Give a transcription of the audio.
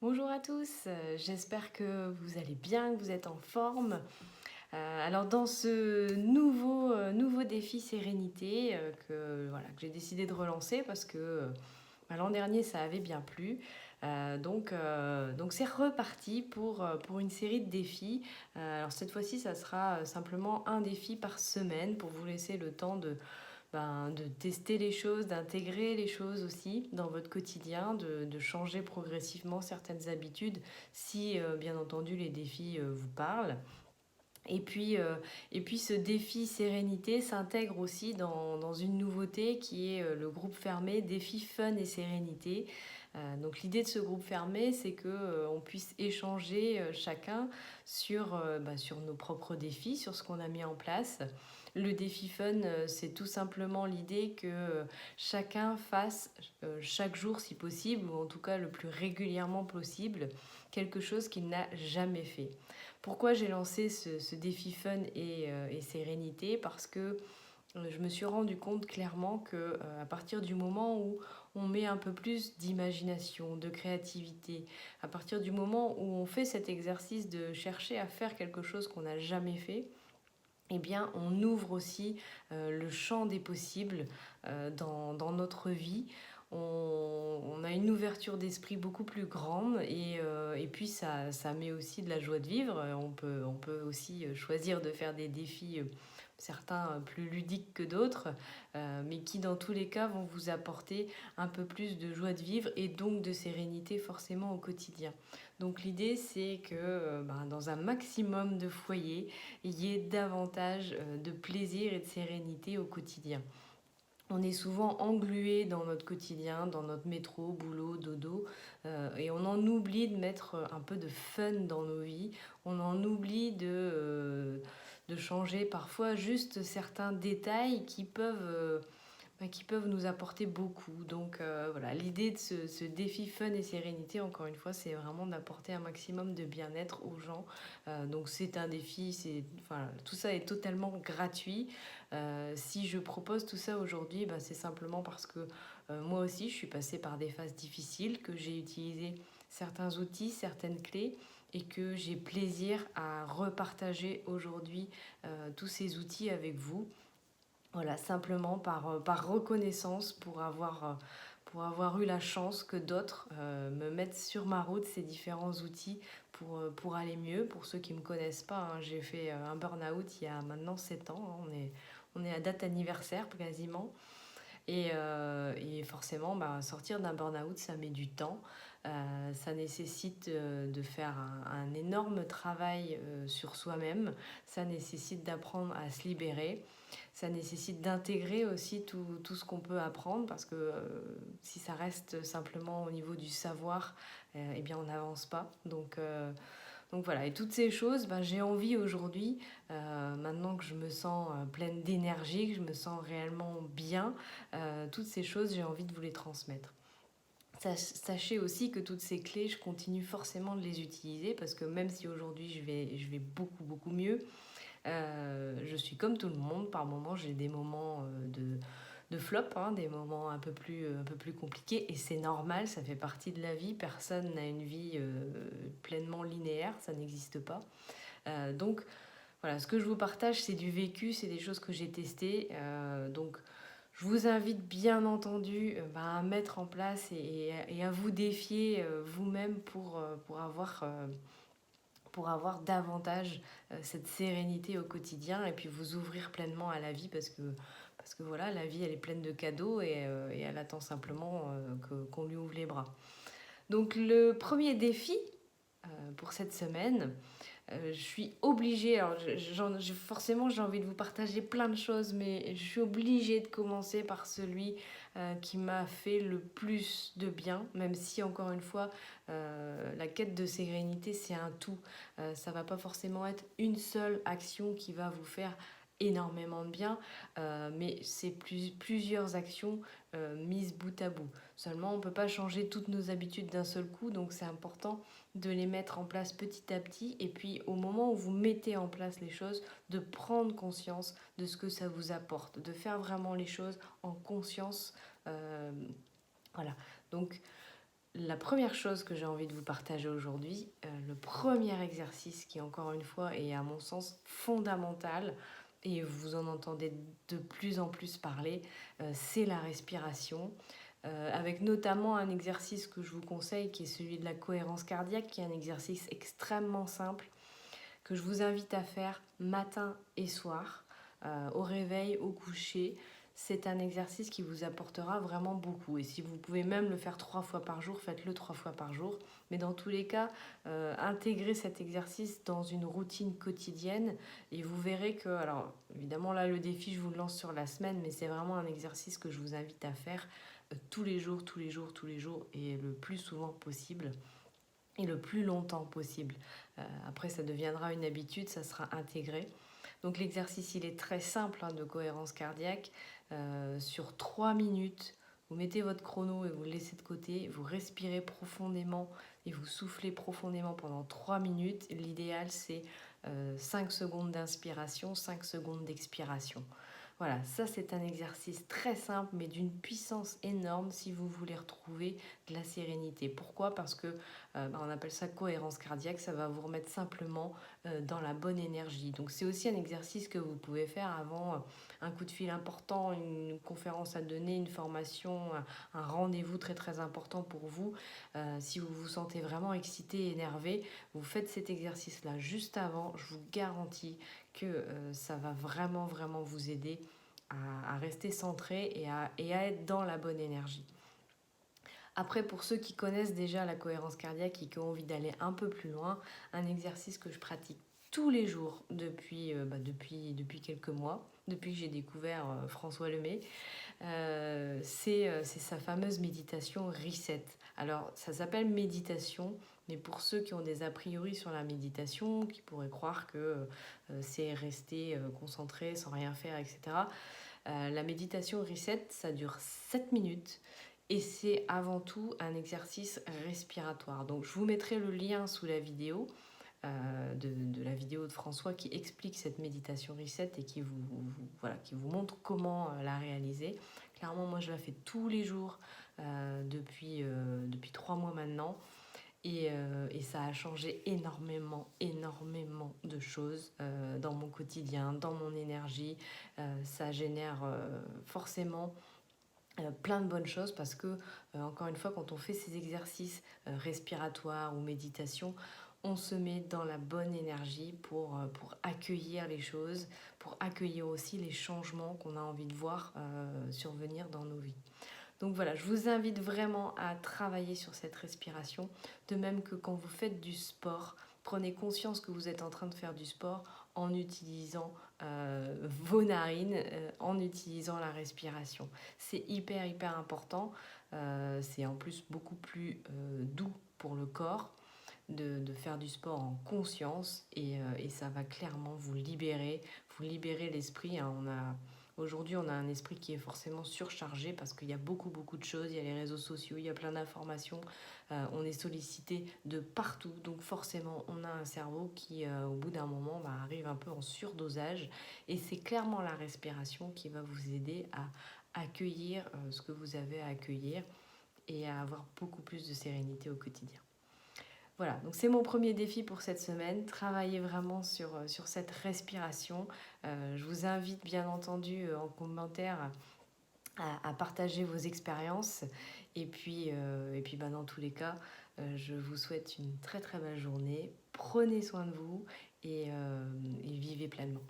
Bonjour à tous, j'espère que vous allez bien, que vous êtes en forme. Alors dans ce nouveau défi sérénité que j'ai décidé de relancer parce que l'an dernier ça avait bien plu. Donc c'est reparti pour une série de défis. Alors cette fois-ci ça sera simplement un défi par semaine pour vous laisser le temps de tester les choses, d'intégrer les choses aussi dans votre quotidien, de changer progressivement certaines habitudes si bien entendu les défis vous parlent. Et puis, euh, et puis ce défi sérénité s'intègre aussi dans une nouveauté qui est le groupe fermé Défi Fun et Sérénité. Donc l'idée de ce groupe fermé, c'est que on puisse échanger chacun sur nos propres défis, sur ce qu'on a mis en place. Le défi fun, c'est tout simplement l'idée que chacun fasse chaque jour si possible, ou en tout cas le plus régulièrement possible, quelque chose qu'il n'a jamais fait. Pourquoi j'ai lancé ce défi fun et sérénité? Parce que je me suis rendu compte clairement que à partir du moment où on met un peu plus d'imagination, de créativité, à partir du moment où on fait cet exercice de chercher à faire quelque chose qu'on n'a jamais fait, eh bien, on ouvre aussi le champ des possibles dans notre vie. On a une ouverture d'esprit beaucoup plus grande et puis ça met aussi de la joie de vivre. On peut aussi choisir de faire des défis, certains plus ludiques que d'autres, mais qui dans tous les cas vont vous apporter un peu plus de joie de vivre et donc de sérénité forcément au quotidien. Donc l'idée c'est que dans un maximum de foyers, il y ait davantage de plaisir et de sérénité au quotidien. On est souvent englué dans notre quotidien, dans notre métro, boulot, dodo, et on en oublie de mettre un peu de fun dans nos vies. On en oublie de changer parfois juste certains détails qui peuvent nous apporter beaucoup. Donc voilà, l'idée de ce défi fun et sérénité, encore une fois, c'est vraiment d'apporter un maximum de bien-être aux gens. Donc c'est un défi, tout ça est totalement gratuit. Si je propose tout ça aujourd'hui, c'est simplement parce que moi aussi, je suis passée par des phases difficiles, que j'ai utilisé certains outils, certaines clés et que j'ai plaisir à repartager aujourd'hui tous ces outils avec vous. Voilà, simplement par reconnaissance pour avoir eu la chance que d'autres me mettent sur ma route ces différents outils pour aller mieux. Pour ceux qui ne me connaissent pas, hein, j'ai fait un burn-out il y a maintenant 7 ans. Hein, on est à date anniversaire quasiment. Et forcément, sortir d'un burn-out, ça met du temps. Ça nécessite de faire un énorme travail sur soi-même. Ça nécessite d'apprendre à se libérer. Ça nécessite d'intégrer aussi tout ce qu'on peut apprendre parce que si ça reste simplement au niveau du savoir, eh bien on n'avance pas. Donc voilà, et toutes ces choses, j'ai envie aujourd'hui, maintenant que je me sens pleine d'énergie, que je me sens réellement bien, toutes ces choses, j'ai envie de vous les transmettre. Sachez aussi que toutes ces clés, je continue forcément de les utiliser parce que même si aujourd'hui je vais beaucoup beaucoup mieux, je suis comme tout le monde. Par moments, j'ai des moments de flop, hein, des moments un peu plus compliqués et c'est normal, ça fait partie de la vie. Personne n'a une vie pleinement linéaire, ça n'existe pas. Donc voilà, ce que je vous partage, c'est du vécu, c'est des choses que j'ai testées. Donc je vous invite bien entendu à mettre en place et à vous défier vous-même pour avoir davantage cette sérénité au quotidien et puis vous ouvrir pleinement à la vie parce que voilà, la vie elle est pleine de cadeaux et elle attend simplement qu'on lui ouvre les bras. Donc le premier défi pour cette semaine, je suis obligée, alors forcément j'ai envie de vous partager plein de choses, mais je suis obligée de commencer par celui qui m'a fait le plus de bien, même si encore une fois, la quête de sérénité c'est un tout. Ça va pas forcément être une seule action qui va vous faire énormément de bien, mais c'est plusieurs actions mises bout à bout. Seulement, on ne peut pas changer toutes nos habitudes d'un seul coup, donc c'est important de les mettre en place petit à petit et puis au moment où vous mettez en place les choses, de prendre conscience de ce que ça vous apporte, de faire vraiment les choses en conscience. Voilà. Donc la première chose que j'ai envie de vous partager aujourd'hui, le premier exercice qui, encore une fois, est à mon sens fondamental, et vous en entendez de plus en plus parler, c'est la respiration. Avec notamment un exercice que je vous conseille qui est celui de la cohérence cardiaque, qui est un exercice extrêmement simple que je vous invite à faire matin et soir, au réveil, au coucher. C'est un exercice qui vous apportera vraiment beaucoup. Et si vous pouvez même le faire 3 fois par jour, faites-le 3 fois par jour. Mais dans tous les cas, intégrez cet exercice dans une routine quotidienne et vous verrez que, alors évidemment là le défi je vous le lance sur la semaine, mais c'est vraiment un exercice que je vous invite à faire tous les jours, tous les jours, tous les jours et le plus souvent possible et le plus longtemps possible. Après, ça deviendra une habitude, ça sera intégré. Donc l'exercice, il est très simple de cohérence cardiaque. Sur 3 minutes, vous mettez votre chrono et vous le laissez de côté, vous respirez profondément et vous soufflez profondément pendant 3 minutes. L'idéal, c'est 5 secondes d'inspiration, 5 secondes d'expiration. Voilà, ça c'est un exercice très simple mais d'une puissance énorme si vous voulez retrouver de la sérénité. Pourquoi? Parce que on appelle ça cohérence cardiaque, ça va vous remettre simplement dans la bonne énergie. Donc c'est aussi un exercice que vous pouvez faire avant un coup de fil important, une conférence à donner, une formation, un rendez-vous très très important pour vous. Si vous vous sentez vraiment excité, énervé, vous faites cet exercice-là juste avant, je vous garantis que ça va vraiment vraiment vous aider à rester centré et à être dans la bonne énergie. Après, pour ceux qui connaissent déjà la cohérence cardiaque et qui ont envie d'aller un peu plus loin, un exercice que je pratique tous les jours depuis quelques mois, depuis que j'ai découvert François Lemay, c'est sa fameuse méditation Reset. Alors, ça s'appelle méditation, mais pour ceux qui ont des a priori sur la méditation, qui pourraient croire que c'est rester concentré sans rien faire, etc. La méditation Reset, ça dure 7 minutes et c'est avant tout un exercice respiratoire. Donc, je vous mettrai le lien sous la vidéo de la vidéo de François qui explique cette méditation Reset et qui vous montre comment la réaliser. Clairement, moi, je la fais tous les jours depuis 3 mois maintenant. Et ça a changé énormément de choses dans mon quotidien, dans mon énergie. Ça génère forcément plein de bonnes choses parce que, encore une fois, quand on fait ces exercices respiratoires ou méditation, on se met dans la bonne énergie pour accueillir les choses, pour accueillir aussi les changements qu'on a envie de voir survenir dans nos vies. Donc voilà, je vous invite vraiment à travailler sur cette respiration, de même que quand vous faites du sport, prenez conscience que vous êtes en train de faire du sport en utilisant vos narines, en utilisant la respiration. C'est hyper important, c'est en plus beaucoup plus doux pour le corps de faire du sport en conscience et ça va clairement vous libérer l'esprit. Aujourd'hui, on a un esprit qui est forcément surchargé parce qu'il y a beaucoup de choses, il y a les réseaux sociaux, il y a plein d'informations, on est sollicité de partout, donc forcément on a un cerveau qui au bout d'un moment arrive un peu en surdosage et c'est clairement la respiration qui va vous aider à accueillir ce que vous avez à accueillir et à avoir beaucoup plus de sérénité au quotidien. Voilà, donc c'est mon premier défi pour cette semaine, travailler vraiment sur cette respiration. Je vous invite bien entendu en commentaire à partager vos expériences. Et puis dans tous les cas, je vous souhaite une très très belle journée. Prenez soin de vous et vivez pleinement.